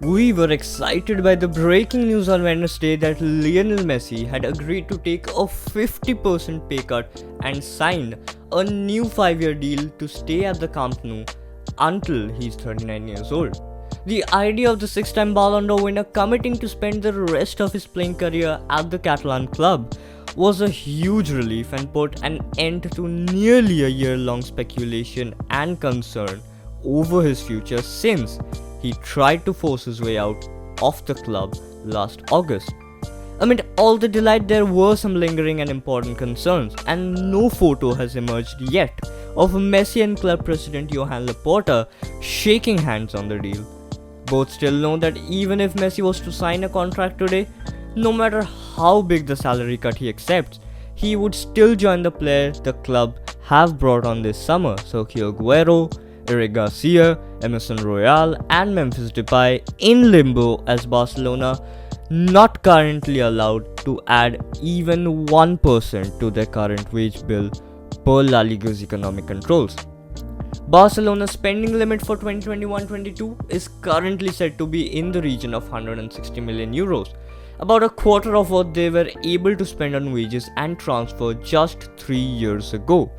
We were excited by the breaking news on Wednesday that Lionel Messi had agreed to take a 50% pay cut and signed a new 5-year deal to stay at the Camp Nou until he's 39 years old. The idea of the 6-time Ballon d'Or winner committing to spend the rest of his playing career at the Catalan club was a huge relief and put an end to nearly a year-long speculation and concern over his future since he tried to force his way out of the club last August. Amid all the delight, there were some lingering and important concerns, and no photo has emerged yet of Messi and club president Joan Laporta shaking hands on the deal. Both still know that even if Messi was to sign a contract today, no matter how big the salary cut he accepts, he would still join the player the club have brought on this summer: Sergio Aguero, Eric Garcia, Emerson Royal and Memphis Depay in limbo, as Barcelona not currently allowed to add even 1% to their current wage bill per La Liga's economic controls. Barcelona's spending limit for 2021-22 is currently said to be in the region of 160 million euros, about a quarter of what they were able to spend on wages and transfer just 3 years ago.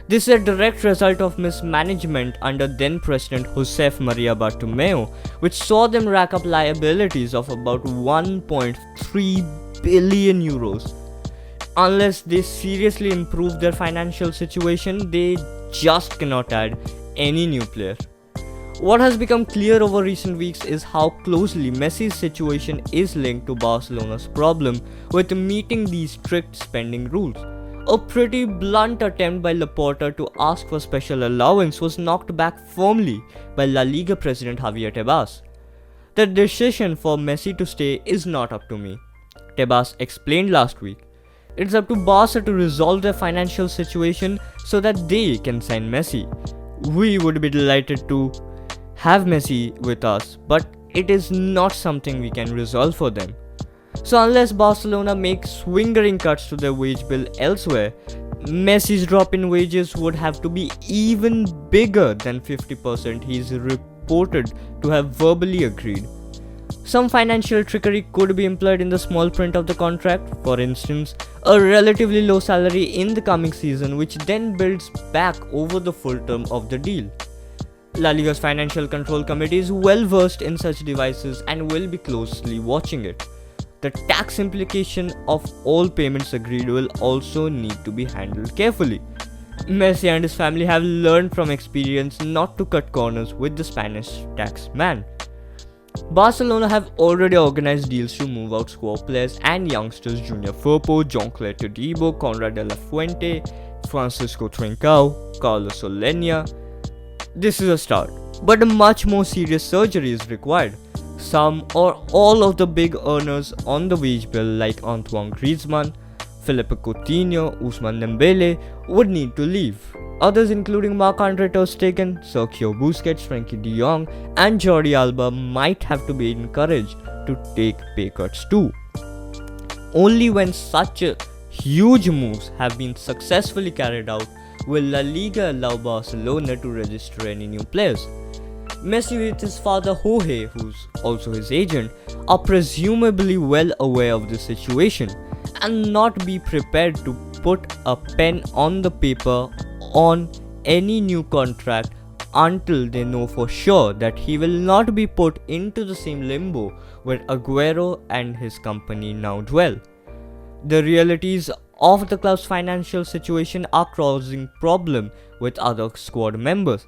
This is a direct result of mismanagement under then-President Josep Maria Bartomeu, which saw them rack up liabilities of about 1.3 billion euros. Unless they seriously improve their financial situation, they just cannot add any new player. What has become clear over recent weeks is how closely Messi's situation is linked to Barcelona's problem with meeting these strict spending rules. A pretty blunt attempt by Laporta to ask for special allowance was knocked back firmly by La Liga president Javier Tebas. The decision for Messi to stay is not up to me, Tebas explained last week. It's up to Barca to resolve their financial situation so that they can sign Messi. We would be delighted to have Messi with us, but it is not something we can resolve for them. So unless Barcelona makes swinging cuts to their wage bill elsewhere, Messi's drop in wages would have to be even bigger than 50% he's reported to have verbally agreed. Some financial trickery could be employed in the small print of the contract, for instance, a relatively low salary in the coming season which then builds back over the full term of the deal. La Liga's Financial Control Committee is well versed in such devices and will be closely watching it. The tax implication of all payments agreed will also need to be handled carefully. Messi and his family have learned from experience not to cut corners with the Spanish tax man. Barcelona have already organized deals to move out squad players and youngsters Junior Firpo, Jean-Claire Todibo, Conrad de la Fuente, Francisco Trincao, Carlos Solenia. This is a start, but a much more serious surgery is required. Some or all of the big earners on the wage bill like Antoine Griezmann, Philippe Coutinho, Ousmane Dembele would need to leave. Others including Marc-Andre ter Stegen, Sergio Busquets, Frenkie de Jong and Jordi Alba might have to be encouraged to take pay cuts too. Only when such huge moves have been successfully carried out will La Liga allow Barcelona to register any new players. Messi with his father Jorge, who's also his agent, are presumably well aware of the situation and not be prepared to put a pen on the paper on any new contract until they know for sure that he will not be put into the same limbo where Aguero and his company now dwell. The realities of the club's financial situation are causing problem with other squad members.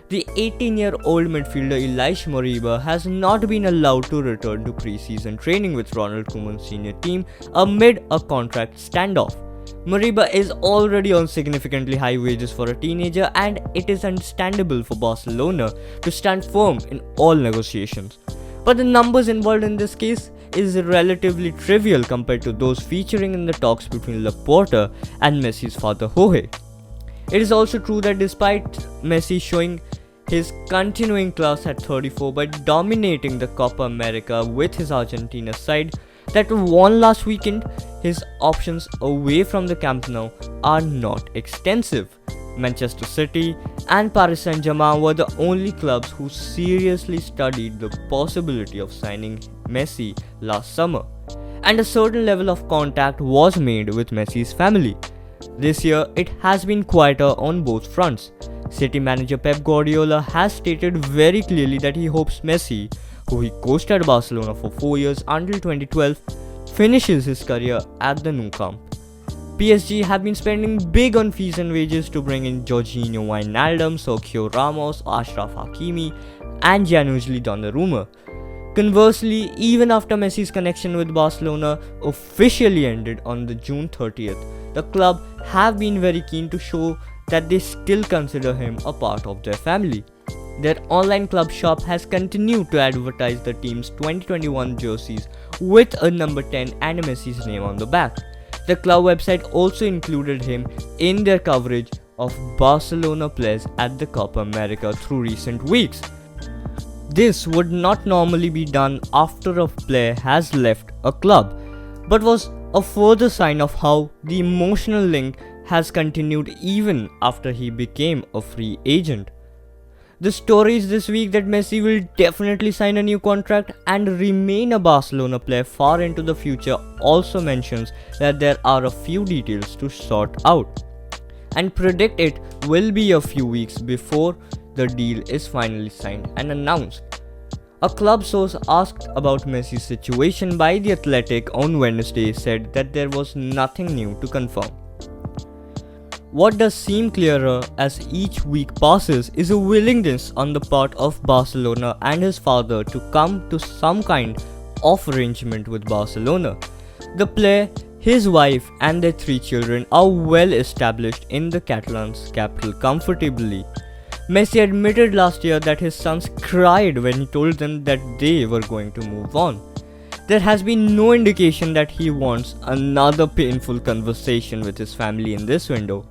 The 18-year-old midfielder Elias Moriba has not been allowed to return to pre-season training with Ronald Koeman's senior team amid a contract standoff. Moriba is already on significantly high wages for a teenager, and it is understandable for Barcelona to stand firm in all negotiations. But the numbers involved in this case is relatively trivial compared to those featuring in the talks between Laporta and Messi's father Jorge. It is also true that despite Messi showing his continuing class at 34 by dominating the Copa America with his Argentina side that won last weekend, his options away from the Camp Nou are not extensive. Manchester City and Paris Saint-Germain were the only clubs who seriously studied the possibility of signing Messi last summer, and a certain level of contact was made with Messi's family. This year, it has been quieter on both fronts. City manager Pep Guardiola has stated very clearly that he hopes Messi, who he coached at Barcelona for 4 years until 2012, finishes his career at the Nou Camp. PSG have been spending big on fees and wages to bring in Jorginho Wijnaldum, Sergio Ramos, Achraf Hakimi, and Gianluigi Donnarumma. Conversely, even after Messi's connection with Barcelona officially ended on the June 30th, the club have been very keen to show that they still consider him a part of their family. Their online club shop has continued to advertise the team's 2021 jerseys with a number 10 and Messi's name on the back. The club website also included him in their coverage of Barcelona players at the Copa America through recent weeks. This would not normally be done after a player has left a club, but was a further sign of how the emotional link has continued even after he became a free agent. The stories this week that Messi will definitely sign a new contract and remain a Barcelona player far into the future also mentions that there are a few details to sort out, and predict it will be a few weeks before the deal is finally signed and announced. A club source asked about Messi's situation by The Athletic on Wednesday said that there was nothing new to confirm. What does seem clearer as each week passes is a willingness on the part of Barcelona and his father to come to some kind of arrangement with Barcelona. The player, his wife and their 3 children are well established in the Catalan's capital comfortably. Messi admitted last year that his sons cried when he told them that they were going to move on. There has been no indication that he wants another painful conversation with his family in this window.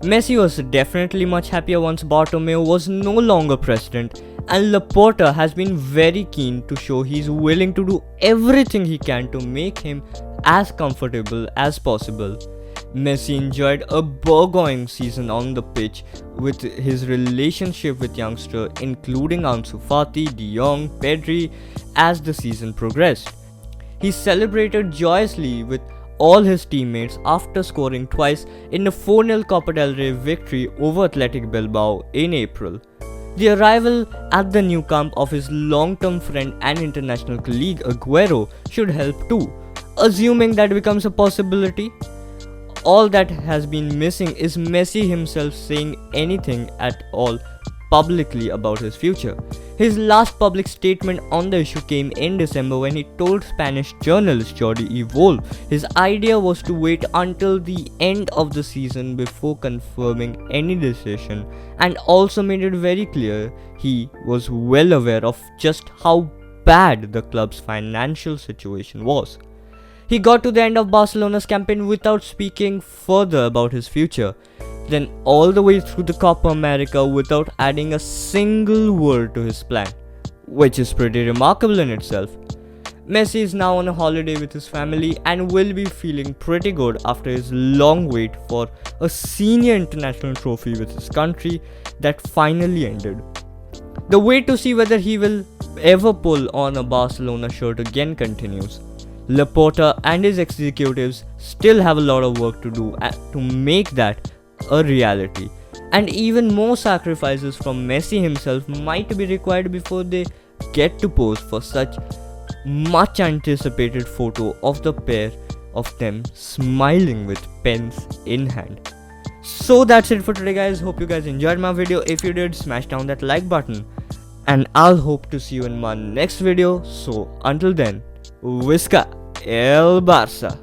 Messi was definitely much happier once Bartomeu was no longer president, and Laporta has been very keen to show he's willing to do everything he can to make him as comfortable as possible. Messi enjoyed a burgeoning season on the pitch with his relationship with youngsters including Ansu Fati, De Jong, Pedri as the season progressed. He celebrated joyously with all his teammates after scoring twice in a 4-0 Copa del Rey victory over Athletic Bilbao in April. The arrival at the Nou Camp of his long-term friend and international colleague Aguero should help too, assuming that becomes a possibility. All that has been missing is Messi himself saying anything at all publicly about his future. His last public statement on the issue came in December when he told Spanish journalist Jordi Evole his idea was to wait until the end of the season before confirming any decision, and also made it very clear he was well aware of just how bad the club's financial situation was. He got to the end of Barcelona's campaign without speaking further about his future, then all the way through the Copa America without adding a single word to his plan, which is pretty remarkable in itself. Messi is now on a holiday with his family and will be feeling pretty good after his long wait for a senior international trophy with his country that finally ended. The wait to see whether he will ever pull on a Barcelona shirt again continues. Laporta and his executives still have a lot of work to do to make that a reality, and even more sacrifices from Messi himself might be required before they get to pose for such much anticipated photo of the pair of them smiling with pens in hand. So that's it for today guys, hope you guys enjoyed my video. If you did, smash down that like button, and I'll hope to see you in my next video. So until then, Visca El Barça.